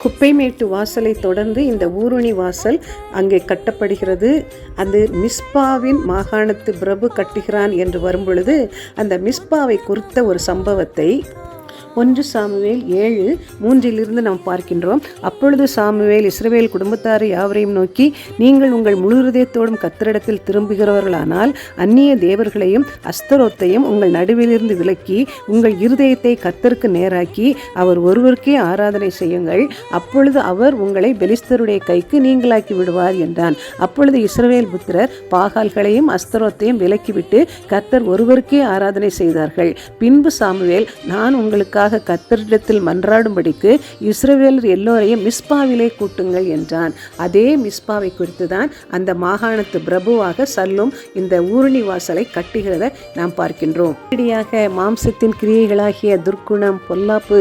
குப்பைமேட்டு வாசலை தொடர்ந்து இந்த ஊருணி வாசல் அங்கே கட்டப்படுகிறது. அது மிஸ்பாவின் மாகாணத்து பிரபு கட்டுகிறான் என்று வரும்பொழுது அந்த மிஸ்பாவை குறித்த ஒரு சம்பவத்தை 1 சாமுவேல் 7:3 நாம் பார்க்கின்றோம். அப்பொழுது சாமுவேல் இஸ்ரவேல் குடும்பத்தார் யாவரையும் நோக்கி, நீங்கள் உங்கள் முழு இருதயத்தோடும் கர்த்தரிடத்தில் திரும்புகிறவர்களானால் அந்நிய தேவர்களையும் அஸ்தரோத்தையும் உங்கள் நடுவிலிருந்து விலக்கி உங்கள் இருதயத்தை கர்த்தருக்கு நேராக்கி அவர் ஒருவருக்கே ஆராதனை செய்யுங்கள். அப்பொழுது அவர் உங்களை பெலிஸ்தருடைய கைக்கு நீங்களாக்கி விடுவார் என்றான். அப்பொழுது இஸ்ரவேல் புத்திரர் பாகால்களையும் அஸ்தரோத்தையும் விலக்கிவிட்டு கர்த்தர் ஒருவருக்கே ஆராதனை செய்தார்கள். பின்பு சாமுவேல், நான் உங்களுக்கு கர்த்தரிடத்தில் மன்றாடும்படிக்கு இஸ்ரவேலர் எல்லோரையும் மிஸ்பாவிலே கூட்டுங்கள் என்றான். அதே மிஸ்பாவை குறித்து தான் அந்த மாகாணத்து பிரபுவாக சல்லும் இந்த ஊருணி வாசலை கட்டுகிறத நாம் பார்க்கின்றோம். இப்படியாக மாம்சத்தின் கிரியைகளாகிய துர்க்குணம், பொல்லாப்பு,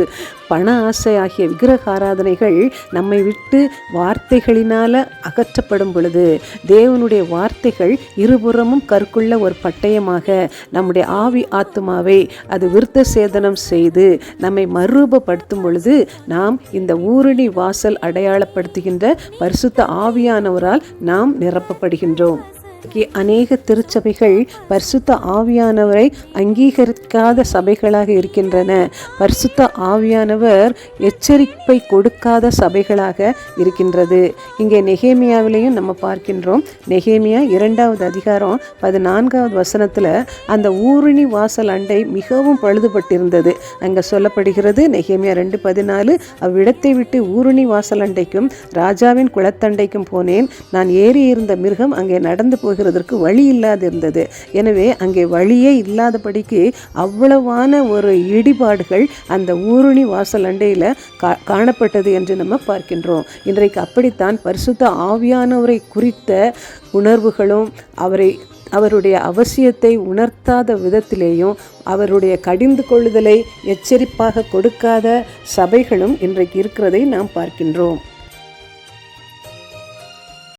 பண ஆசை ஆகிய விக்கிரக ஆராதனைகள் நம்மை விட்டு வார்த்தைகளினால அகற்றப்படும் பொழுது தேவனுடைய வார்த்தைகள் இருபுறமும் கற்குள்ள ஒரு பட்டயமாக நம்முடைய ஆவி ஆத்துமாவை அது விருத்த சேதனம் செய்து நம்மை மறுரூபப்படுத்தும் பொழுது நாம் இந்த ஊருணி வாசல் அடையாளப்படுத்துகின்ற பரிசுத்த ஆவியானவரால் நாம் நிரப்பப்படுகின்றோம். அநேக திருச்சபைகள் பரிசுத்த ஆவியானவரை அங்கீகரிக்காத சபைகளாக இருக்கின்றன. பரிசுத்த ஆவியானவர் எச்சரிப்பை கொடுக்காத சபைகளாக இருக்கின்றது. இங்கே நெகேமியாவிலையும் நம்ம பார்க்கின்றோம். நெகேமியா 2வது அதிகாரம் 14வது வசனத்தில் அந்த ஊருணி வாசல் அண்டை மிகவும் பழுதுபட்டிருந்தது. அங்கே சொல்லப்படுகிறது, நெகேமியா 2:14, அவ்விடத்தை விட்டு ஊருணி வாசல் அண்டைக்கும் ராஜாவின் குளத்தண்டைக்கும் போனேன். நான் ஏறி இருந்த மிருகம் அங்கே நடந்து போகிறதற்கு வழி இல்லாது இருந்தது. எனவே அங்கே வழியே இல்லாதபடிக்கு அவ்வளவான ஒரு இடிபாடுகள் அந்த ஊருணி வாசல் அண்டையில் காணப்பட்டது என்று நம்ம பார்க்கின்றோம். இன்றைக்கு அப்படித்தான் பரிசுத்த ஆவியானவரை குறித்த உணர்வுகளும் அவருடைய அவசியத்தை உணர்த்தாத விதத்திலேயும் அவருடைய கடிந்து கொள்ளுதலை எச்சரிப்பாக கொடுக்காத சபைகளும் இன்றைக்கு இருக்கிறதை நாம் பார்க்கின்றோம்.